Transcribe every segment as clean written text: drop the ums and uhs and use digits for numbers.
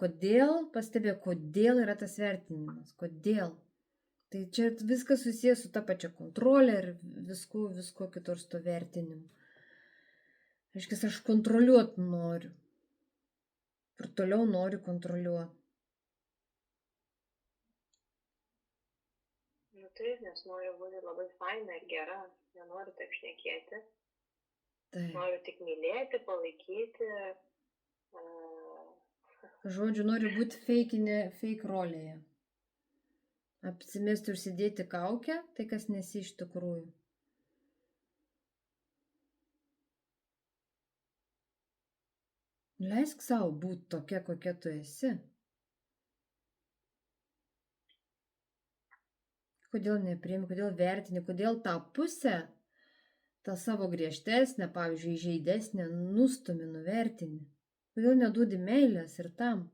kodėl yra tas vertinimas, kodėl. Tai čia viskas susijęs su ta pačia kontrolė ir visko kitur su to vertinimu. Reiškia, aš kontroliuoti noriu. Ir toliau noriu kontroliuoti. Nu taip, nes noriu būti labai faina ir gera, nenoriu taip šnekėti. Taip. Noriu tik mylėti, palaikyti. Žodžiu, noriu būti fake rolėje. Apsimesti užsidėti kaukę, tai kas nesi iš tikrųjų. Leisk savo būti tokia, kokia tu esi. Kodėl nepriimi, kodėl vertini, kodėl tą pusę, tą savo griežtesnę, pavyzdžiui, įžeidesnę, nustumi, nuvertini. Kodėl neduodi meilės ir tam?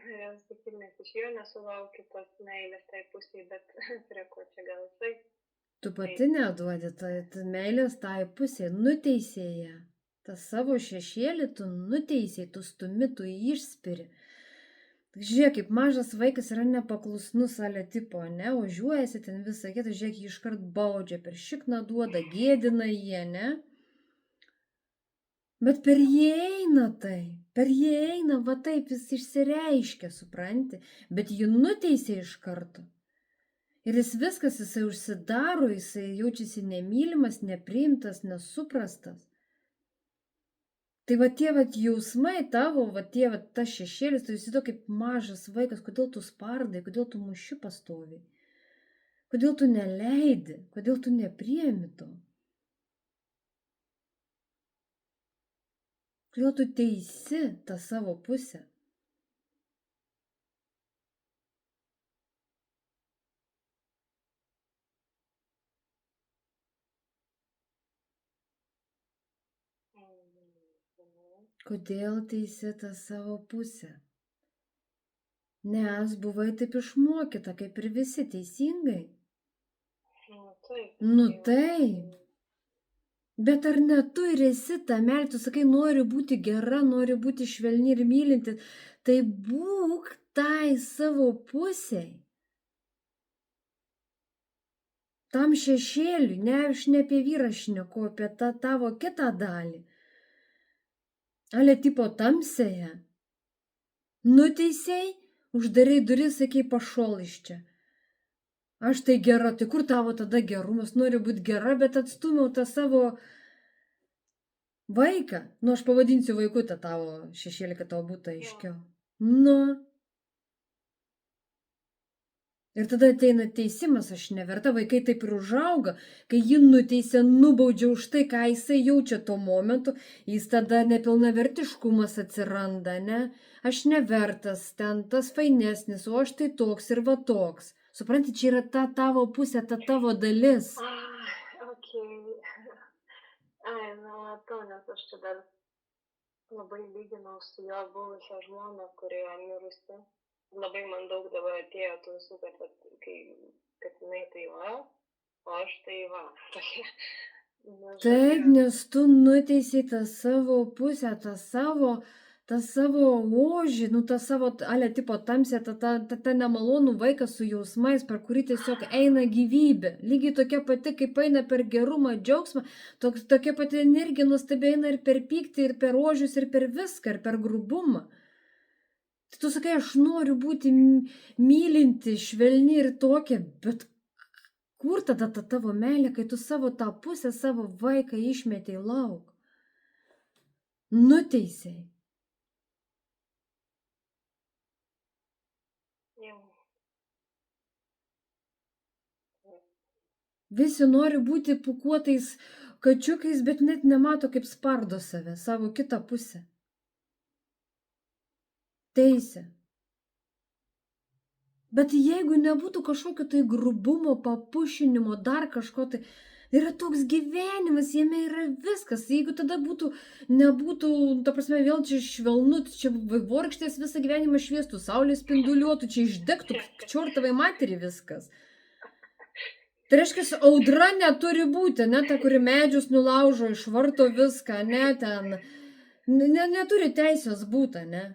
Norėjau sakyti, nes iš jo nesulaukiu tos meilės tai pusiai, bet prie ko čia gal jisai. Tu pati neduodi meilės tai pusiai, nuteisėjai ją. Tas savo šešėlį tu nuteisėjai, tu stumi, tu išspiri. Žiūrėk, kaip mažas vaikas yra nepaklusnus ale tipo, ne, ožiuojasi ten visą kitą, žiūrėk, jį iškart baudžia, per šikną duoda, gėdina jie, ne? Bet per jį eina tai, va taip, jis išsireiškia, supranti, bet jį nuteisė iš karto. Ir jisai užsidaro, jisai jaučiasi nemylimas, nepriimtas, nesuprastas. Tai va tie jausmai tavo, tas šešėlis, tu esi to kaip mažas vaikas, kodėl tu spardai, kodėl tu muši pastoviai, kodėl tu neleidi, kodėl tu nepriemi to. Kodėl tu teisi tą savo pusę? Kodėl teisi tą savo pusę? Nes buvai taip išmokyta, kaip ir visi, teisingai? Nu taip. Bet ar ne tu ir esi ta meilė, tu sakai, noriu būti gera, noriu būti švelni ir mylinti, tai būk tai savo pusiai. Tam šešėliui, ne aš ne apie vyrą šneku, apie tą tavo kitą dalį. Ale tipo tamsėje. Nuteisėjai, uždarai duris, sakai, pašol iš čia. Aš tai gera, tai kur tavo tada gerumas, noriu būti gera, bet atstumiau tą savo vaiką. Nu, aš pavadinsiu vaiku tą tavo šešėlį, kad tavo būtų aiškiau. Nu. Ir tada ateina teisimas, aš neverta, vaikai taip ir užauga, kai jį nuteisė, nubaudžia už tai, ką jisai jaučia tuo momentu, jis tada nepilnavertiškumas atsiranda, ne? Aš nevertas, ten tas fainesnis, o aš tai toks ir va toks. Supranti, čia yra ta tavo pusė, ta tavo dalis. Matau, nes aš čia dar labai lyginau su jo buvusią žmoną, kuri mirusi. Labai man daug dabar atėjo tų visų, kad jinai tai va, o aš tai va. Taip, nes tu nuteisei tą savo pusę, tą savo ožį, nu tą savo, ale tipo tamsę, tą nemalonų vaiką su jausmais, per kurį tiesiog eina gyvybė. Lygiai tokia pati, kaip eina per gerumą, džiaugsmą, tokia pati energija nuostabiai eina ir per pyktį, ir per ožius, ir per viską, ir per grubumą. Tai tu sakai, aš noriu būti mylinti, švelni ir tokia, bet kur tada ta tavo meilė, kai tu savo tą pusę, savo vaiką išmetei lauk? Nuteisei. Visi nori būti pūkuotais kačiukais, bet net nemato, kaip spardo save, savo kitą pusę. Teisė. Bet jeigu nebūtų kažkokio tai grubumo, papušinimo, dar kažko tai, Yra toks gyvenimas, jame yra viskas. Jeigu tada nebūtų, ta prasme, vėl čia švelnu, čia vaivorykštės visą gyvenimą šviestų, saulė spinduliuotų, čia išdegtų k čiortavai materi viskas. Tai reiškias, audra neturi būti, ne ta, kuri medžius nulaužo, išvarto viską, ne ten. Neturi teisės būti, ne?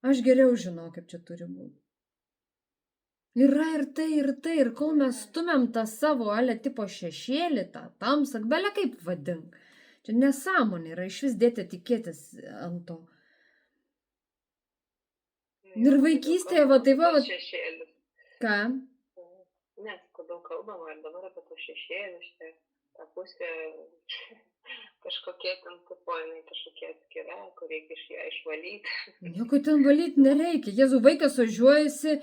Aš geriau žinau, kaip čia turi būti. Yra ir tai, ir kol mes stumiam tą savo tipo šešėlį, tą tamsą, bele kaip vadink. Čia nesąmonė yra iš vis dėti etiketės ant to. Ir vaikystėje, va, tai va, Šešėlis. ką? Nes, kodėl kalbama ir dabar apie tos šešėlius, tai ta pusė kažkokie ten tipoinai, kažkokie atskira, kur reikia iš ją išvalyti. Nieko ten valyti nereikia. Jėzau, vaikas ožiuojasi,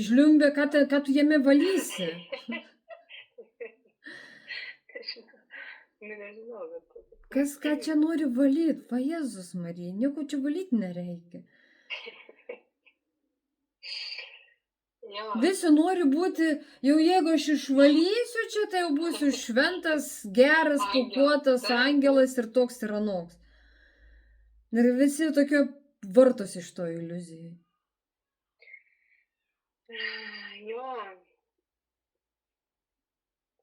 žliumbė, ką tu jame valysi? Nežinau, bet... Kas ką čia nori valyti? Va, Jėzus Marija, nieko čia valyti nereikia. Visi nori būti, jau jeigu aš išvalysiu čia, tai jau būsiu šventas, geras, pūkuotas angelas ir toks ir anoks. Ir visi tokie vartos iš to iliuzijai. Jo.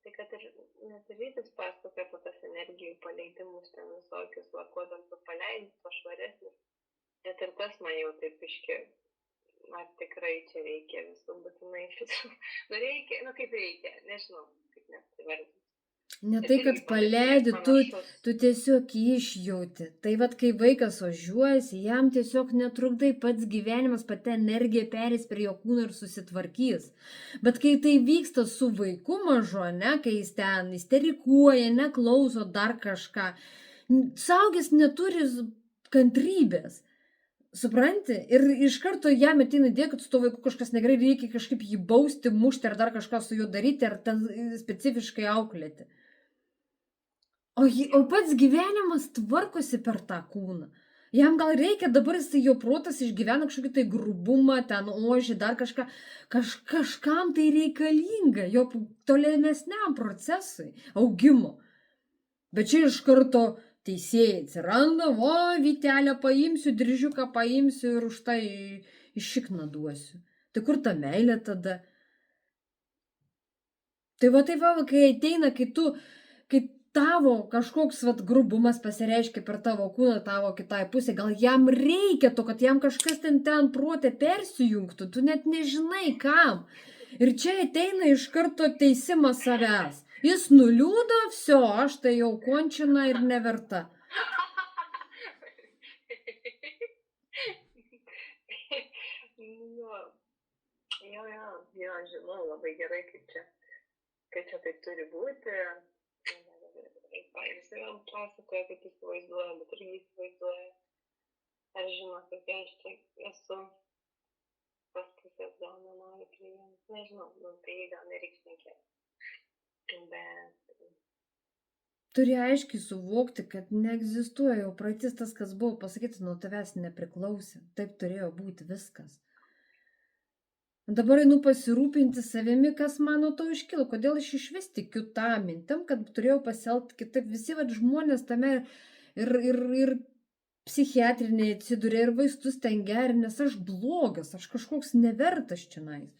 Tai kad ir Rytis pasakoja apie tas energijų paleidimus, ten visokius, kuo daugiau paleidžiu, tuo švaresnis. Net ir tas man jau taip iškėlė. Ar tikrai čia reikia visų būtinai šitų? Nu reikia, kaip reikia, nežinau, kaip net įvardinti. Ne tai, kad paleidi, tu tiesiog išjauti. Tai vad, kai vaikas ožiuojasi, jam tiesiog netrukdai pats gyvenimas, pati energija perės per jo kūną ir susitvarkys. Bet kai tai vyksta su vaiku mažu, ne, kai jis ten isterikuoja, neklauso dar kažką, suaugęs neturi kantrybės. Supranti? Ir iš karto jam ateina idėja, kad su to vaiku kažkas negerai, reikia kažkaip jį bausti, mušti ar dar kažką su juo daryti, ar ten specifiškai auklėti. O pats gyvenimas tvarkosi per tą kūną. Jam gal reikia, dabar jo protas išgyvena kažkokį tai grubumą, ten ožį, dar kažką. Kažkam tai reikalinga, jo tolimesniam procesui, augimo. Bet čia iš karto teisėjai atsiranda, vytelę paimsiu, dryžiuką paimsiu ir už tai iš šikną duosiu. Tai kur ta meilė tada? Tai va, kai ateina, kai tavo kažkoks grubumas pasireiškia per tavo kūną, tavo kitai pusė, gal jam reikia to, kad jam kažkas ten protė persijungtų, tu net nežinai kam. Ir čia ateina iš karto teisimas savęs. Jis nuliūdo, viso, aš tai jau končina ir neverta. Jo, žinau labai gerai, kaip čia taip turi būti. Jis jau pasakoja, kaip įsivaizduoja, bet irgi įsivaizduoja. Ar žino, kaip aš čia esu pas pusės gal nenori priimti. Nežinau, tai gal nereiks šnekėti. Bet... Turi aiškiai suvokti, kad neegzistuoja jau praeitis, tas, kas buvo pasakyti, nuo tavęs nepriklausė. Taip turėjo būti viskas. Dabar einu pasirūpinti savimi, kas mano to iškilo, kodėl aš išvis tikiu tą mintim, kad turėjau pasielgti kitaip. Visi žmonės tame ir psichiatriniai atsiduria, ir vaistus ten geria, nes aš blogas, aš kažkoks nevertas čionais.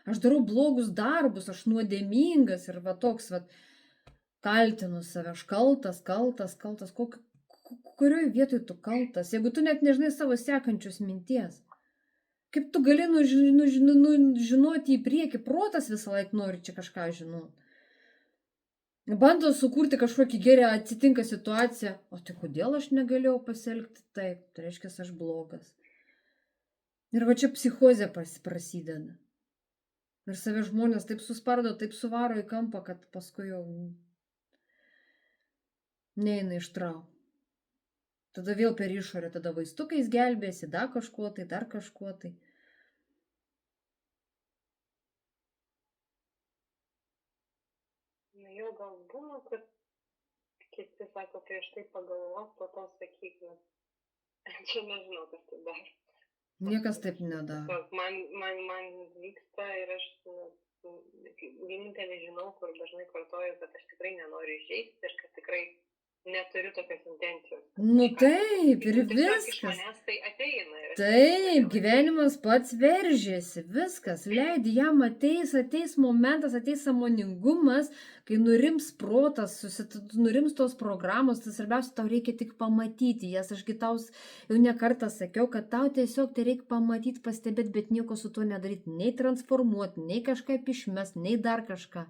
Aš darau blogus darbus, aš nuodėmingas ir toks, kaltinu save, aš kaltas. Kurioje vietoje tu kaltas? Jeigu tu net nežinai savo sekančios minties, kaip tu gali žinoti į priekį? Protas visą laiką nori čia kažką žinoti. Bando sukurti kažkokį gerą, atsitinka situacija, o tai kodėl aš negalėjau pasielgti taip? Tai reiškia, aš blogas. Ir čia psichozė prasideda. Ir save žmonės taip suspardo, taip suvaro į kampą, kad paskui jau neina iš trau. Tada vėl per išorę, tada vaistukais gelbėsi, dar kažkuo tai. Jo, gal būna, kad kiti sako, prieš tai pagalvok, po to sakyk, čia nežinau, kas tai dar. Niekas taip nedaro. Tiesiog man vyksta ir aš vienintelį žinau, kur dažnai kartoju, kad aš tikrai nenoriu išžeisti ir kad tikrai neturiu tokios intencijos. Nu taip, ir Tiesiog iš viskas. manęs tai ateina. Ir aš Taip, gyvenimas pats veržėsi, viskas, leidi jam ateis momentas, ateis sąmoningumas, kai nurims protas, nurims tos programos, tai svarbiausia, tau reikia tik pamatyti jas, ašgi tau jau ne kartą sakiau, kad tau tiesiog tai reikia pamatyti, pastebėti, bet nieko su tuo nedaryti, nei transformuoti, nei kažkaip išmest, nei dar kažką.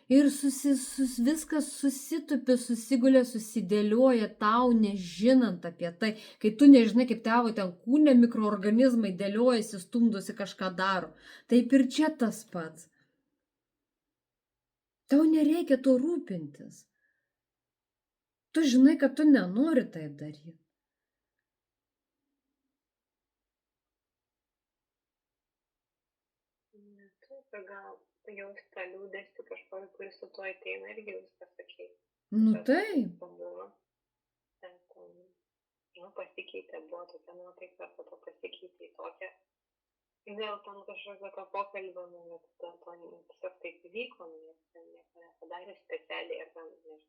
Ir viskas susitupi, susigulė, susidėlioja tau, nežinant apie tai, kai tu nežinai, kaip tavo ten kūne mikroorganizmai dėliojasi, stumdosi, kažką daro. Taip ir čia tas pats. Tau nereikia to rūpintis. Tu žinai, kad tu nenori taip daryti. Gal jaus tą liūdėsi kažkokį, kuris su tuo ateina irgi viskas sakei. Nu taip. Pabūna. Pasikeitė, buvo tokia nuotaika, po to pasikeitė į tokią. Vėl ten kažkokio to pokalbio, bet to tiesiog taip įvyko, nieko nepadarė specialiai ir ten, nežinau.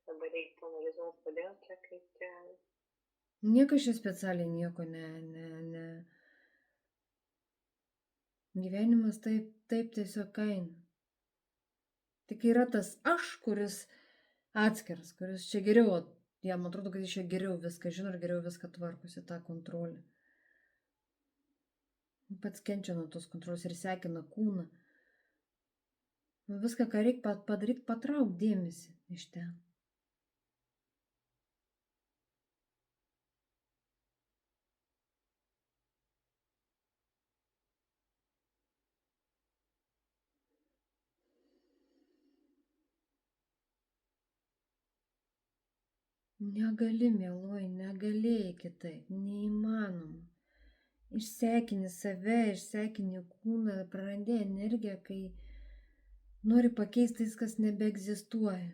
Dabar reiktų analizuoti, kodėl čia kaip čia. Niekas čia specialiai nieko ne. Gyvenimas taip tiesiog eina. Tik yra tas aš, kuris atskiras, kuris čia geriau, jam atrodo, kad jis čia geriau viską žino ir geriau viską tvarkosi, tą kontrolę. Pats kenčia nuo tos kontrolės ir sekina kūną. Viską, ką reikia padaryti, patrauk dėmesį iš ten. Negali, mieloji, negalėjai kitaip, neįmanoma. Išsekini save, išsekini kūną, prarandi energiją, kai nori pakeisti, viskas nebeegzistuoja.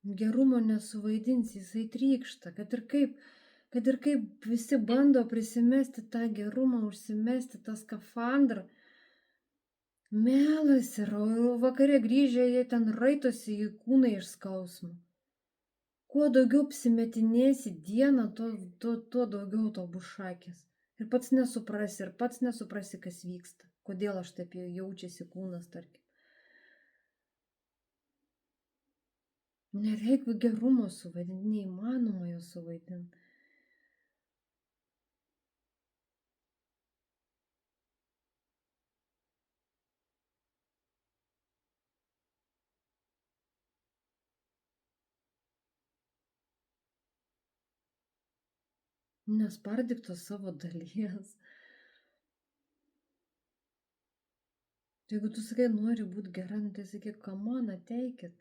Gerumo nesuvaidinsi, jisai trykšta, kad ir kaip visi bando prisimesti tą gerumą, užsimesti tą skafandrą. Melas yra, o vakare grįžę jie ten raitosi į kūną iš skausmo. Kuo daugiau apsimetinėsi dieną, tuo daugiau to bus šakės. Ir pats nesuprasi, kas vyksta. Kodėl aš taip jaučiasi kūnas, tarkim. Nereikia gerumo suvaidinti, neįmanoma jo suvaidinti. Nespardyk tos savo dalies. Jeigu tu sakai, nori būti gera, tai sakyk, come on, ateikit.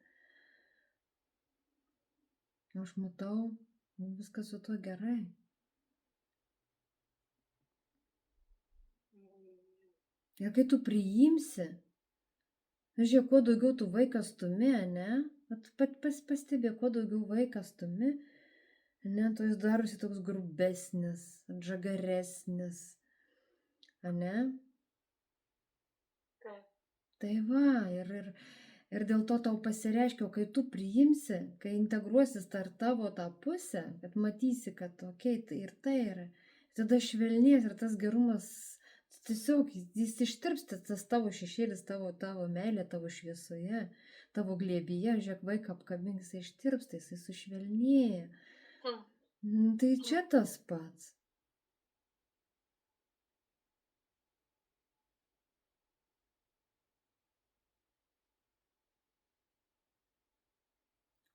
Aš matau, viskas su tuo gerai. Ir kai tu priimsi, žiūrėk, kuo daugiau tu vaikas stumi, ne? Pastebė, kuo daugiau vaikas stumi, ne, to jis darosi toks grubesnis, atžagaresnis, ne? Tai va, ir dėl to tau pasireiškia, kai tu priimsi, kai integruosis tavo tą pusę, kad matysi, kad okei, tai ir tai yra, tada švelnės ir tas gerumas, tiesiog jis ištirpsta, tas tavo šešėlis, tavo meilė, tavo šviesoje, tavo glėbyje, žiūrėk, vaiką apkabink, jis ištirpsta, jis sušvelnėja. Tai čia tas pats.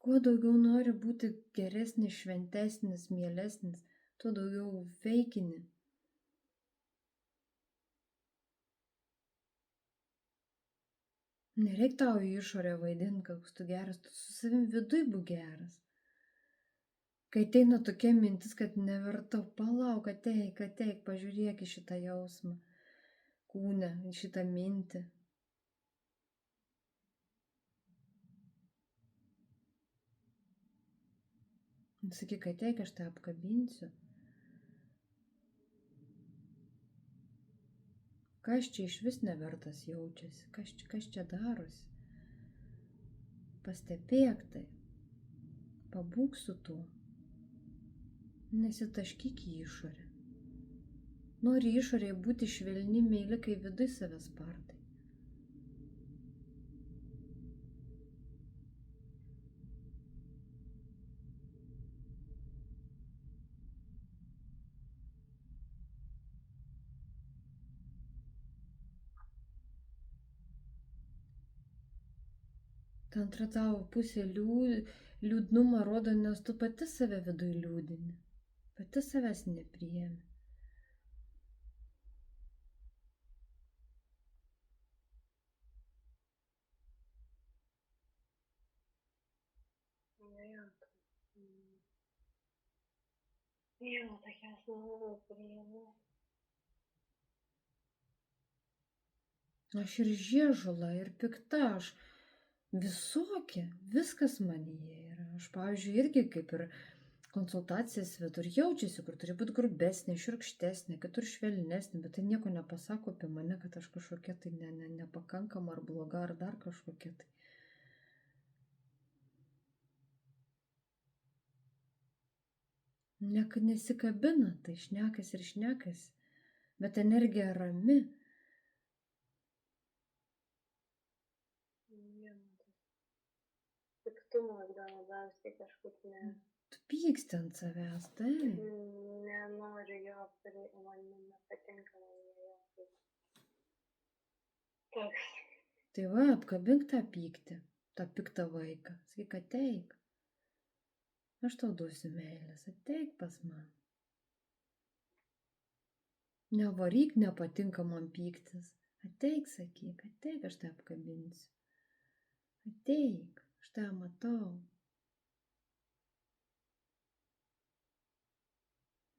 Kuo daugiau nori būti geresnis, šventesnis, mielesnis, tuo daugiau veikini. Nereik tau į išorę vaidinti, koks tu geras, tu su savim viduj būk geras. Kai ateina tokia mintis, kad neverta, palauk, ateik, pažiūrėk į šitą jausmą. kūne, į šitą mintį. Sakyk, ateik, aš tai apkabinsiu. Kas čia iš vis nevertas jaučiasi, kas čia darosi. Pastebėk tai, pabūk su tuo, nesitaškyk į išorę. Nori išorėje būti švelni, meili, kai viduj savęs spardai. Ta antra tavo pusė liūdnumą rodo, nes tu pati save viduj liūdini, pati savęs nepriėmi. Jo, tokias nelabai priėmiau. Aš ir žiežula, ir pikta, aš visokia, viskas manyje yra. Aš, pavyzdžiui, irgi kaip ir konsultacijas vedu ir jaučiasi, kur turi būti grubesnė, šiurkštesnė, kitur švelnesnė, bet tai nieko nepasako apie mane, kad aš kažkokia tai nepakankama ar bloga ar dar kažkokia tai. Nesikabina, tai šnekas ir šnekas, bet energija rami. Piktumas gal labiausiai kažkaip Tu pyksti ant savęs, tai. nenoriu jo, man nepatinka man jo. Toks. Tai va, apkabink tą pyktį, tą piktą vaiką. Sakyk, ateik. Aš tau duosiu meilės, ateik pas man. Nevaryk, nepatinka man pyktis. Ateik, sakyk, ateik, aš tave apkabinsiu. Ateik, aš tave matau.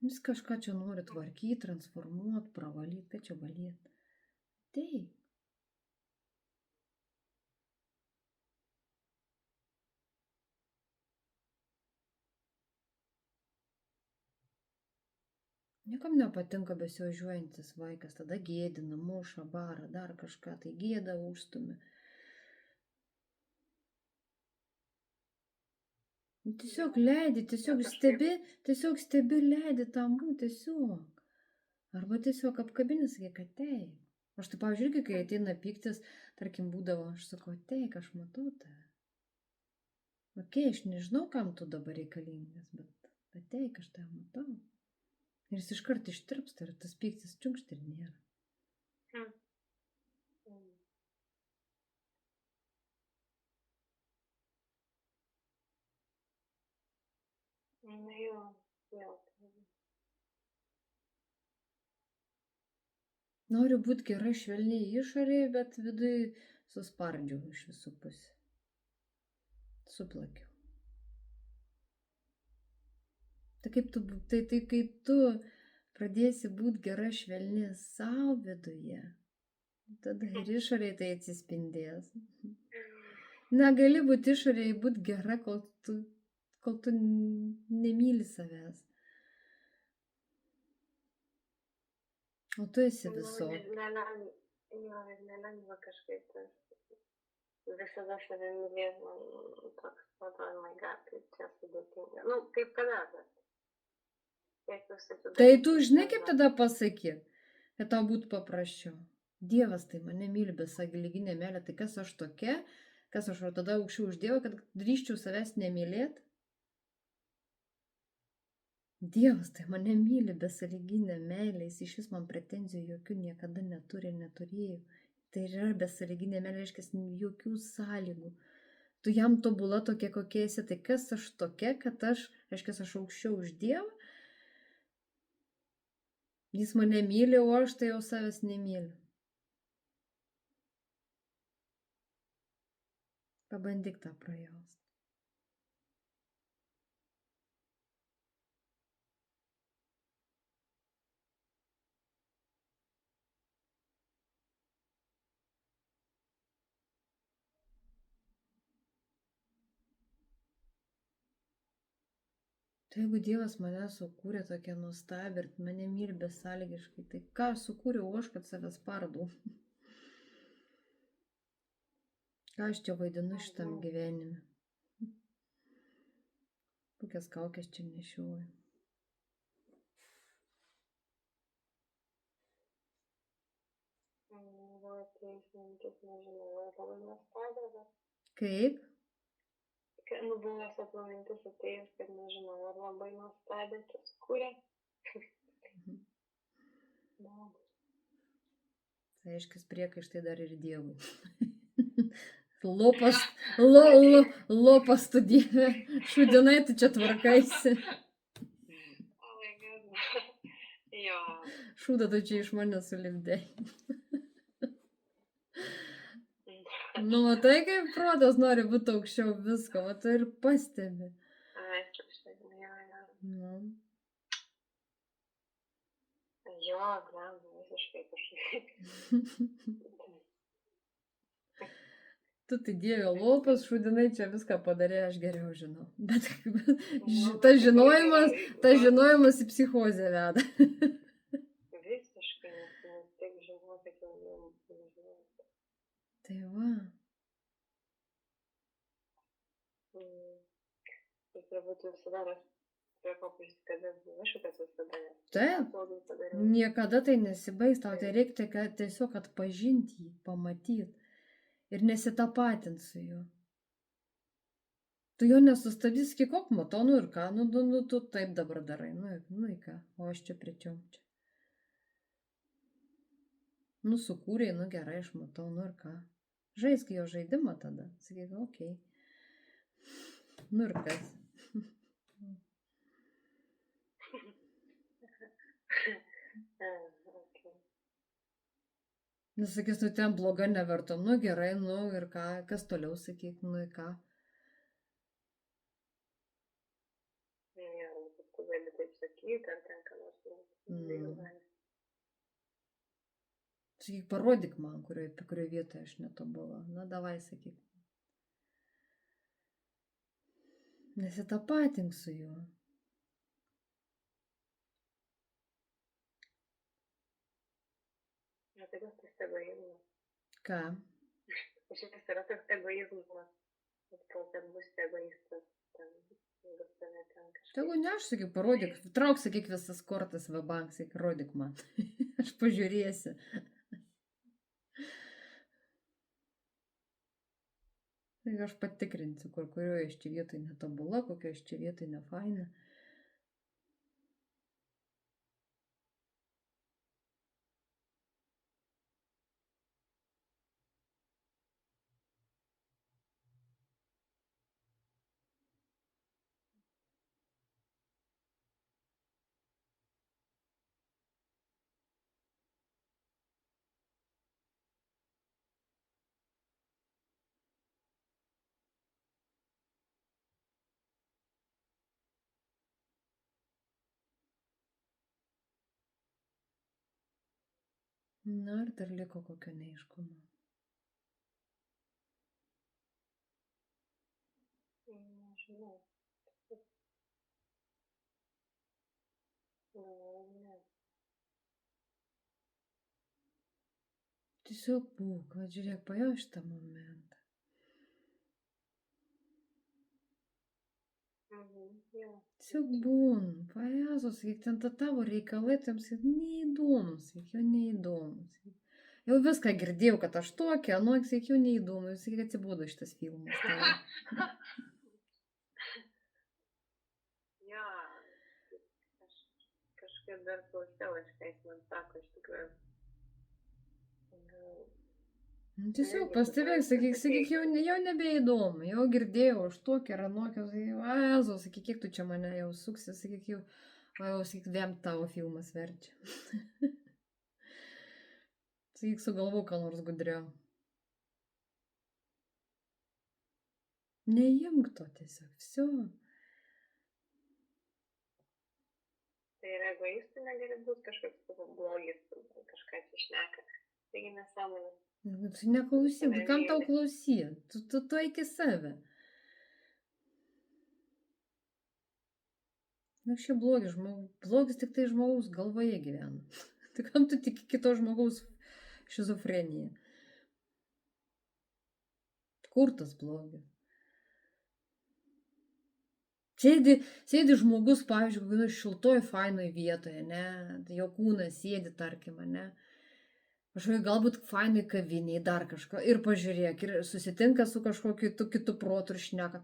Vis kažką čia nori tvarkyti, transformuoti, pravalyti, ką čia valyti. Ateik. Niekam nepatinka besiožiuojantis vaikas, tada gėdina, muša, bara, dar kažką, tai gėda užstumia. Tiesiog leidi, tiesiog stebi, leidi tam būti, tiesiog. Arba tiesiog apkabini, sakyk, ateik. Aš tai, pavyzdžiui, irgi, kai ateina pyktis, tarkim, būdavo, aš sakau, ateik, aš matau tave. Okei, aš nežinau, kam tu dabar reikalingas, bet ateik, aš tave matau. Ir jis iškart ištirpsta ir tas pyktis čiunkšt ir nėra. Jo. Noriu būti gera švelniai išorėje, bet viduj suspardžiau iš visų pusių. Suplakiau. Tai kai tu pradėsi būti gera švelni savo viduje, tada ir išorėje tai atsispindės. Negali būti išorėje, būti gera, kol tu nemyli savęs. O tu esi visokia. Nelengva kažkaip tas. Visada save mylėt, man toks, oh my god, kaip čia sudėtinga. Nu, kaip kada, bet. Tai tu žinai, kaip tada pasakyt, kad tau būtų paprasčiau. Dievas tai mane myli besąlyginė meilė, tai kas aš tokia, kas aš tada aukščiau už Dievą, kad drįsčiau savęs nemylėt? Dievas tai mane myli besąlyginė meilė, jis iš vis man pretenzijų jokių niekada neturi, neturėjau. Tai yra besąlyginė meilė, reiškia, jokių sąlygų. Tu jam tobula tokia, kokia esi, tai kas aš tokia, kad reiškia, aš aukščiau už Dievą? Jis mane myli, o aš tai jau savęs nemyliu. Pabandyk tą prajaust. Tai jeigu Dievas mane sukūrė tokią nuostabią ir mane myli besąlygiškai, tai ką aš sukūriau aš, kad savęs pardau? Ką aš čia vaidinu šitam Nežinau. gyvenime? Kokias kaukės čia nešioju? Buvo atėjus mintis, nežinau, ar labai nuostabią, bet Kaip? nu, buvo sapno mintis atėjus, kad nežinau, ar labai nuostabią čia sukūrė. Mhm. Na, Tai aiškis priekaištai dar ir Dievui. Lopas tu Dieve, šūdinai tu čia tvarkaisi. oh my god. Jo, Šūdą tu čia iš manęs sulipdėjai. Nu, matai, kaip protas nori būti aukščiau visko, o tu ir pastebi. aišku, štai, jo. Nu. Jo, blem, visiškai kažkaip. Tu tai Dieve lopas, šūdinai čia viską padarė, aš geriau žinau. Bet tas žinojimas į psichozę veda. Visiškai, nes taip žinau, kad jau nežinau. Tai va. Tai turbūt visada prie ko prisikabinti, aišku, kad visada nes. Taip. Blogai padariau. Niekada tai nesibaigs, tau tai reikia tiesiog atpažinti jį, pamatyti ir nesitapatinti su juo. Tu jo nesustabdys, kiek matau, nu ir ką, nu tu taip dabar darai, nu ir ką, o aš čia pričiom čia. Nu sukūrėjai, nu gerai, aš matau, nu ir ką. Žaisk jo žaidimą tada, sakyk, okei. Nu ir kas. Okay. Nesakys, nu ten bloga nevertom, nu gerai, nu ir ką, kas toliau sakyk, nu ir ką. Jo, bet tu gali taip sakyti, ar ten ką nors. Sakyk, parodyk man, kurioje vietoje aš netobula. Na, davai, sakyk. Nesitapatink su juo. Na, tai kas tas egoizmas? Ką? Šitas yra toks egoizmas. Kol ten bus egoistas, ten bus tave ten kažkaip. Tegu ne aš, sakyk, parodyk. Trauk, sakyk, visas kortas VBank, sakyk, rodyk man. Aš pažiūrėsiu. Tai aš patikrinsiu, kurioje aš čia vietoje netobula, kokioje aš čia vietoje nefaina. Na, ar dar liko kokio neaiškumo? Nežinau. Ne. Tiesiog būk, va žiūrėk, pajauš šitą momentą. Jo. Tiesiog būn, pajausus, kiek ten tavo reikalai, tam sakyk, neįdomus, jau neįdomus. Jau viską girdėjau, kad aš tokia, nu, sakyk, jau neįdomu, sakyk, atsibūdo šitas filmas. Tai. Jo, aš kažkaip dar klausiau, aš ką jis man sako, iš tikrųjų. Nu, tiesiog pastebėk, sakyk, jau nebeįdomu, jau girdėjau, aš tokia ir anokia, sakyk, kiek tu čia mane jau suksi, sakyk, jau, sakyk, vien tavo filmas verčia. Sakyk, sugalvok ką nors gudriau. Neimk to tiesiog, viso. Tai yra egoistų negali būti kažkoks blogis, kažką atsišneka. Taigi nesąmonė. Tu neklausyk, kam tau klausyt? Tu eik į save. Nu, šie blogis tik tai žmogaus galvoje gyvena. Tai kam tu tiki kito žmogaus šizofrenija? Kur tas blogis? Sėdi žmogus, pavyzdžiui, kokioje šiltoj, fainoj vietoje, ne? Tai jo kūnas sėdi, tarkim, ne? Kažkokia galbūt fainai kaviniai, dar kažką. Ir pažiūrėk, ir susitinka su kažkokiu kitu protu ir šneka.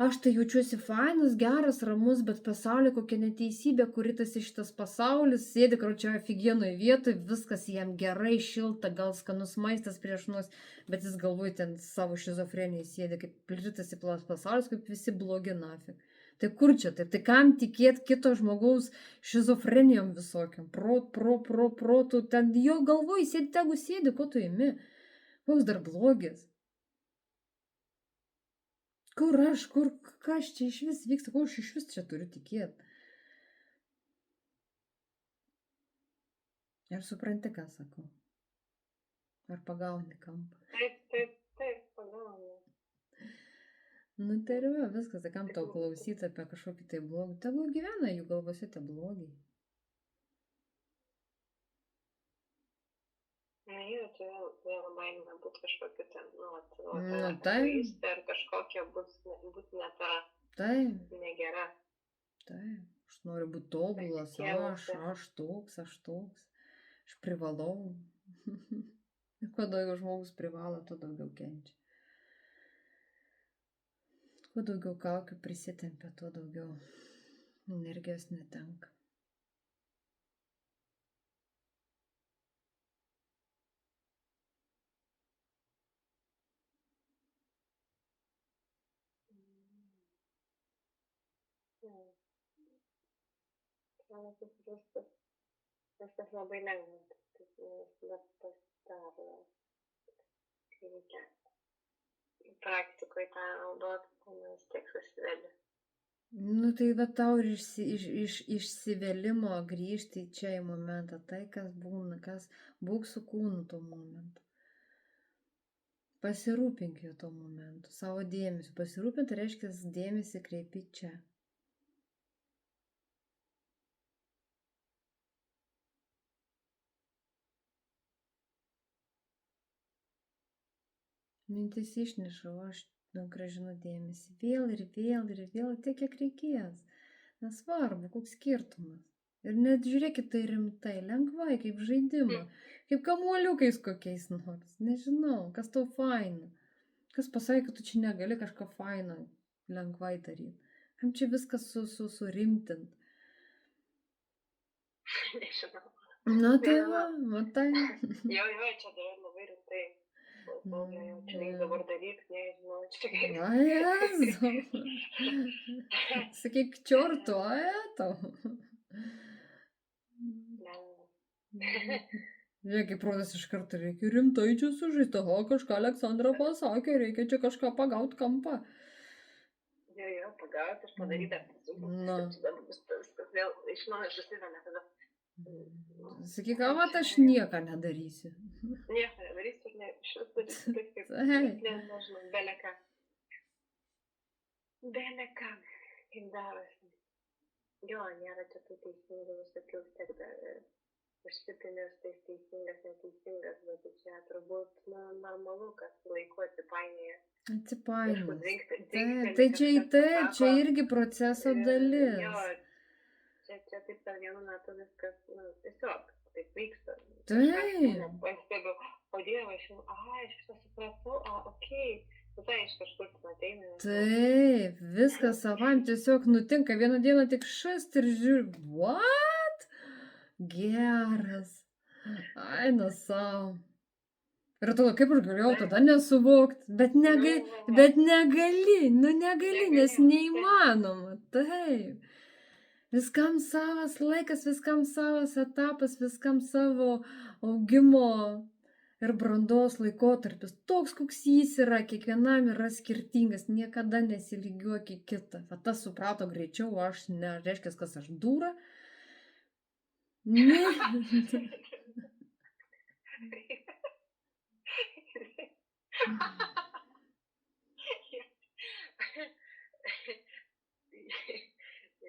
Aš tai jaučiuosi fainas, geras, ramus, bet pasaulyje kokia neteisybė, kuri tas šitas pasaulis sėdi kročioje aфиgenoj vietoje, viskas jam gerai, šilta, gal skanus maistas prieš mus, bet jis galvoja ten savo šizofrenijai sėdi, kaip plitasi pasaulis, kaip visi blogi nafig. Tai kur čia taip? Tai kam tikėti kito žmogaus šizofrenijom visokiam? Protų, ten jo galvoj sėdi, tegu sėdi, ko tu imi? Koks dar blogis? Kas čia iš vis vyksta, ko aš iš vis čia turiu tikėti? Ar supranti, ką sakau? Ar pagauni kampą? Taip, pagaunu. Nu tai ir va, viskas, tai kam tau klausyti apie kažkokį tai blogį? Tegu gyvena jų galvose tie blogiai. Na, jau čia vėl baimė būti kažkokia ten, tai. Ar kažkokia bus ne ta Tai. negera. Tai. Aš noriu būti tobulas, aš toks. Aš privalau. Kuo daugiau žmogus privalo, tuo daugiau kenčia. Kuo daugiau kaukių prisitempia, tuo daugiau energijos netenka. Viskas labai lengva, bet pasidaro, kai reikia praktikoje tą naudoti, tai vis tiek susivedi. Nu tai va tau ir iš išsivėlimo grįžti čia į momentą, tai kas būna, būk su kūnu tuo momentu. Pasirūpink jo tuo momentu, savo dėmesiu. Pasirūpinti reiškia dėmesį kreipi čia. Mintis išnešau, aš grąžinu dėmesį. Vėl ir tiek, kiek reikės. Nesvarbu, koks skirtumas. Ir net žiūrėkit tai rimtai, lengvai, kaip žaidimą. Kaip kamuoliukais kokiais nors. Nežinau, kas tau faina. Kas pasakė, kad tu čia negali kažką faino lengvai daryti. Kam čia viskas surimtint? Nežinau. Na tai va, matai. Jo, čia dar labai rimtai. Čia reikia dabar daryti, nežinau, čia kaip. A, Jezu. Sakyk, čiortu, tau. Žiūrėk, kaip rodas iš karto reikia rimtai čia sužaisti. Oho, kažką Aleksandra pasakė, reikia čia kažką pagauti kampą. Jo, pagauti ir padaryti dar viskas vėl iš naujo susivena tada. Sakyk, vat aš nieką nedarysiu. Nieko nedarysiu ir išvis darysiu taip, kaip nežinau, beleka. Beleka, kaip darosi. Jo, nėra čia tų teisingų visokių, tiek užsipinęs tais teisingas, neteisingas, bet čia turbūt normalu, kad laiku atsipainėja. Tai čia irgi proceso dalis. Jo, čia taip per vienu metu viskas, tiesiog taip vyksta. Taip. Pastebiu, o Dieve, aš šitą supratau, okei, visai iš kažkur ten ateina. Taip, viskas savam tiesiog nutinka, vieną dieną tik šast ir žiūri, what? Geras. Ai, nu savo. Ir atrodo, kaip aš galėjau tada nesuvokti, bet negali, nes neįmanoma, taip. Viskam savas laikas, viskam savas etapas, viskam savo augimo ir brandos laikotarpis. Toks, koks jis yra, kiekvienam yra skirtingas, niekada nesilygiuok į kitą. Va tas suprato greičiau, aš ne, reiškia, kas aš dūra. Ne.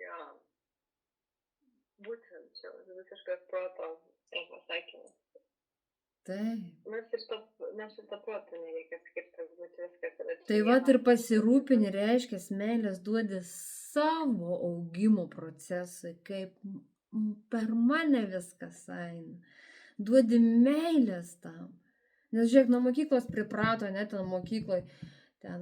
Jo. šitą protą nereikia skirti, turbūt viską, kada čia Tai vat ir vienas pasirūpini, reiškia, meilės duodi savo augimo procesui, kaip per mane viskas eina. Duodi meilės tam. Nes žiūrėk, nuo mokyklos priprato, net ten mokykloj, ten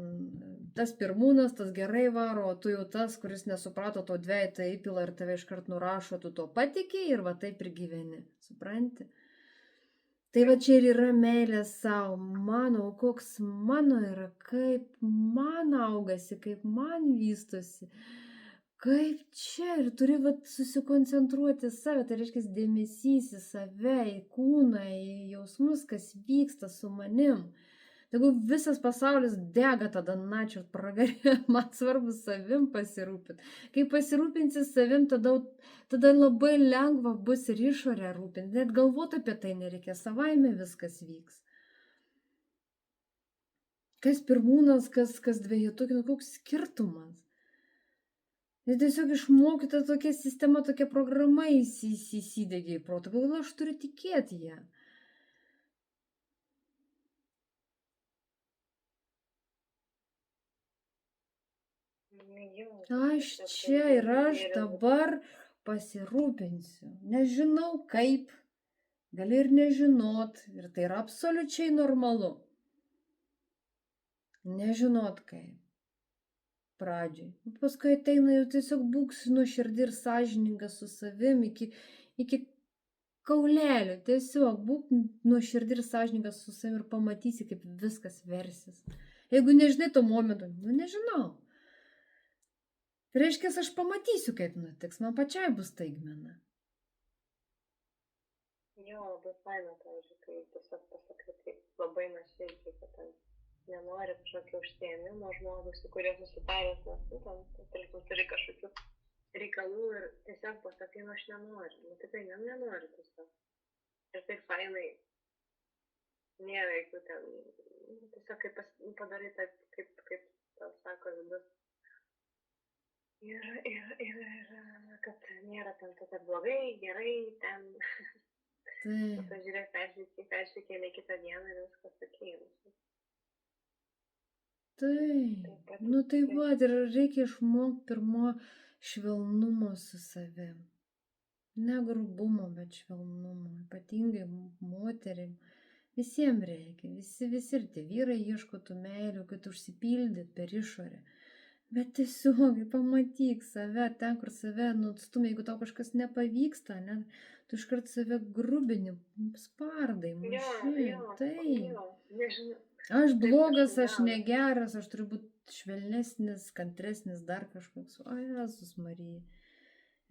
tas pirmūnas, tas gerai varo, o tu jau tas, kuris nesuprato to dviejų įpila ir tave iškart nurašo, tu to patikė ir va taip ir gyveni. Supranti? Tai va čia ir yra meilė savo, mano, koks mano yra, kaip man augasi, kaip man vystosi, kaip čia ir turi va susikoncentruoti į save, tai reiškia dėmesys į save, į kūną, į jausmus, kas vyksta su manim. Jeigu visas pasaulis dega tada načiut pragarė, man svarbu savim pasirūpinti. Kai pasirūpinsi savim, tada labai lengva bus ir išorę rūpinti. Net galvoti apie tai nereikia, savaime viskas vyks. Kas pirmūnas, kas dvejetukė, koks skirtumas. Ir tiesiog išmokyta tokia sistema, tokia programa įsidegė į protą. Gal aš turiu tikėti ją. Aš čia ir aš dabar pasirūpinsiu. Nežinau kaip, gali ir nežinot, ir tai yra absoliučiai normalu. Nežinot kaip. Pradžiai. Paskui ateina jau tiesiog būk nuoširdį ir sąžiningas su savim iki kaulelio. Tiesiog būk nuoširdį ir sąžiningas su savim ir pamatysi, kaip viskas versis. Jeigu nežinai to momento, nežinau. Tai reiškia, aš pamatysiu, kaip nutiks, man pačiai bus staigmena. Jo, labai faina, pavyzdžiui, kai tiesiog pasakai taip labai nuoširdžiai, kad ten nenori kažkokio užsiėmimo žmogus, su kuriuo susitaręs, nes tu ten, tarkim, turi kažkokių reikalų ir tiesiog pasakai, aš nenoriu. Nu, tikrai nenoriu tiesiog. Ir taip fainai, nėra jokių ten, tiesiog kaip padarai taip, kaip tau sako vidus. Ir kad nėra ten tokia blogai, gerai, ten. Pažiūrėk, persikėlė kitą dieną ir viskas sakėjau. Taip, nu tai va, ir reikia išmokti pirmo švelnumo su savim. Ne grubumo, bet švelnumo, ypatingai moterim. Visiems reikia, visi ir tie vyrai ieško tų meilių, kad užsipildyt per išorę. Bet tiesiog pamatyk save ten, kur save nutstumė, jeigu tau kažkas nepavyksta, ne, tu iškart save grubini, spardai, muši, taip. Aš blogas, aš negeras, aš turiu būti švelnesnis, kantresnis, dar kažkoks. O Jėzus Marija.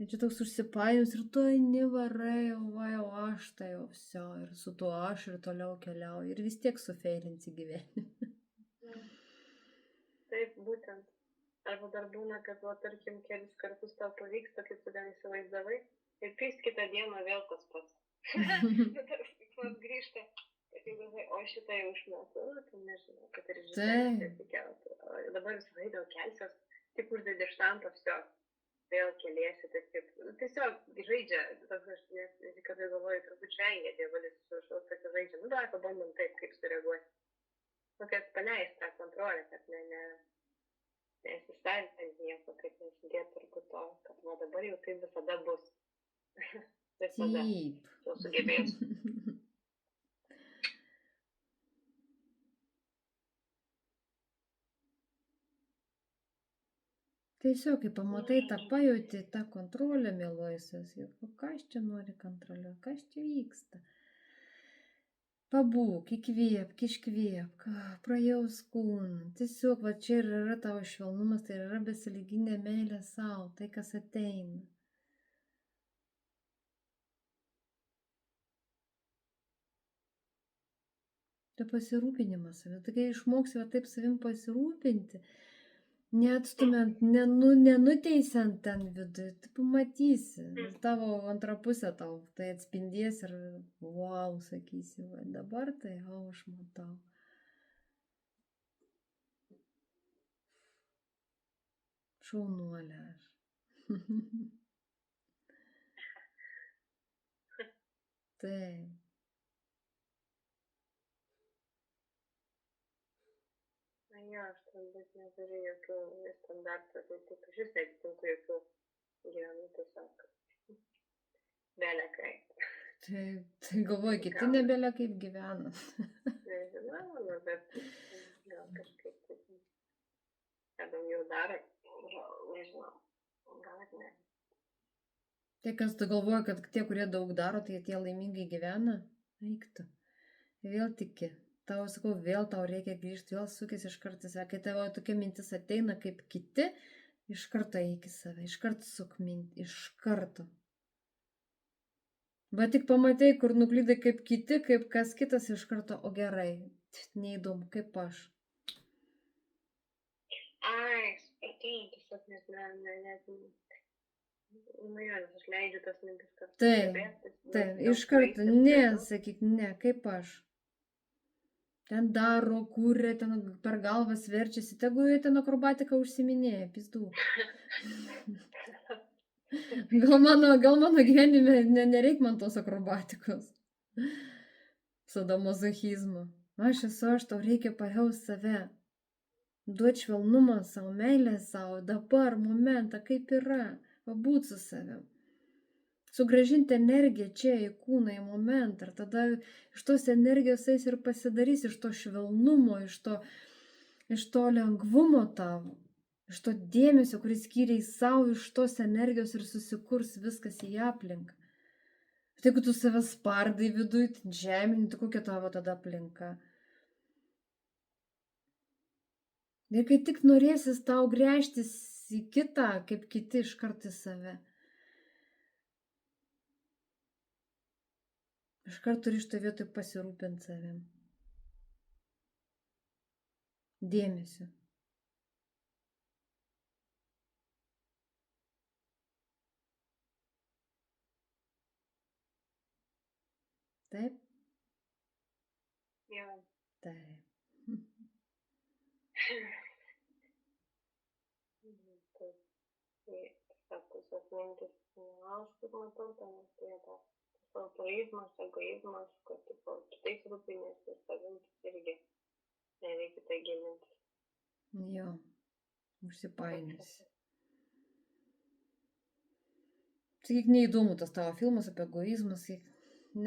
Ir čia toks užsipainius ir tu nevarai, jau aš tai jau viso, ir su tuo aš ir toliau keliauju. Ir vis tiek sufeilinsi gyvenime. Taip, būtent. Arba dar būna, kad, tarkim, kelis kartus tau pavyksta, kaip tu ten įsivaizdavai, ir pys kitą dieną vėl tas pats. Man grįžta, kad jau galvai, o šitą jau išmokau, tai nežinau, kad ir žinai, dabar visą laiką kelsios, tik uždėdė štampą, viso, vėl keliesi, taip, tiesiog žaidžia, nes kada galvoju, turbūt žvengia dievalis, kad žaidžia, nu dar pabandom taip, kaip sureaguoti. Kad paleis tą kontrolę, kad nesistengti nieko, kad nesidėt turbūt to, kad va dabar jau tai visada bus. Visada. Jau sugebėsiu. Tiesiog, kai pamatai tą pajauti, tą kontrolę, mieluosios, ką aš čia nori kontroliuoti, kas čia vyksta. Pabūk, įkvėpk, iškvėpk, prajaus kūną. Tiesiog, va čia ir yra tavo švelnumas, tai yra besąlyginė meilė savo, tai kas ateina. Tai pasirūpinimas savim, tai kai išmoksi va taip savim pasirūpinti, neatstumiant, nenuteisiant ten vidui, tu pamatysi, tavo antra pusė tau tai atspindės ir wow, sakysi, va, dabar tai, aš matau. Šaunuolė aš. Taip. Jo, aš turbūt neturiu jokių standartų, tai taip iš vis neatitinku jokių gyvenu tiesiog belekai. Tai galvoju, kiti Gal, nebėlė kaip gyvena. nežinau, nu, bet gal kažkaip taip, ką daugiau daro, gal, nežinau, gal ir ne. Tai kas tu galvoji, kad tie, kurie daug daro, tai tie laimingai gyvena? Eik tu. Vėl tiki. Tau sakau, vėl tau reikia grįžti, vėl sukis iš karto į save. Kai tavo tokia mintis ateina kaip kiti, iš karto eik į save, iš karto suk mintį, iš karto. Bet tik pamatai, kur nuklydai kaip kiti, kaip kas kitas iš karto, o gerai, neįdomu, kaip aš. Ai, supratau, tiesiog net, nu jo, nes aš leidžiu tas mintis kartu Taip, stebėtis. taip, iš karto, ne, sakyk, ne, kaip aš. Ten daro, kūrė, ten per galvas verčiasi, tegu jie ten akrobatiką užsiminėja, pizdu. Gal mano gyvenime nereik man tos akrobatikos. Sadomazochizmo. Aš esu, aš tau reikia pajaust save. Duot švelnumą savo, meilę savo, dabar, momentą, kaip yra. Pabūt su savim. Sugražinti energiją čia į kūną, į momentą. Ir tada iš tos energijos eis ir pasidarys, iš to švelnumo, iš to lengvumo tavo. Iš to dėmesio, kuris skyriai savo, iš tos energijos ir susikurs viskas į aplinką. Tai jeigu tu save spardai viduje, žemini, tai kokia tavo tada aplinka? Ir kai tik norėsis tau gręžtis į kitą, kaip kiti iš karto į save. Iš karto turi iš to vietoj pasirūpinti savim. Dėmesiu. Taip? Jo. Taip. Taip. Tai tiesiog mintis, aš kaip matau, ten tie tas altruizmas, egoizmas, kad tipo, kitais rūpinėsi savim, tai irgi nereikia tai gilintis. Jo, užsipainiosi. Sakyk, neįdomu tas tavo filmas apie egoizmą, sakyk,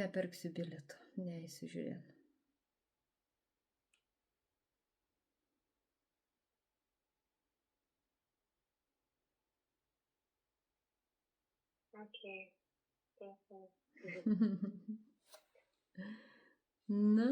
nepirksiu bilieto, neįsiu žiūrėti. Okay. Na?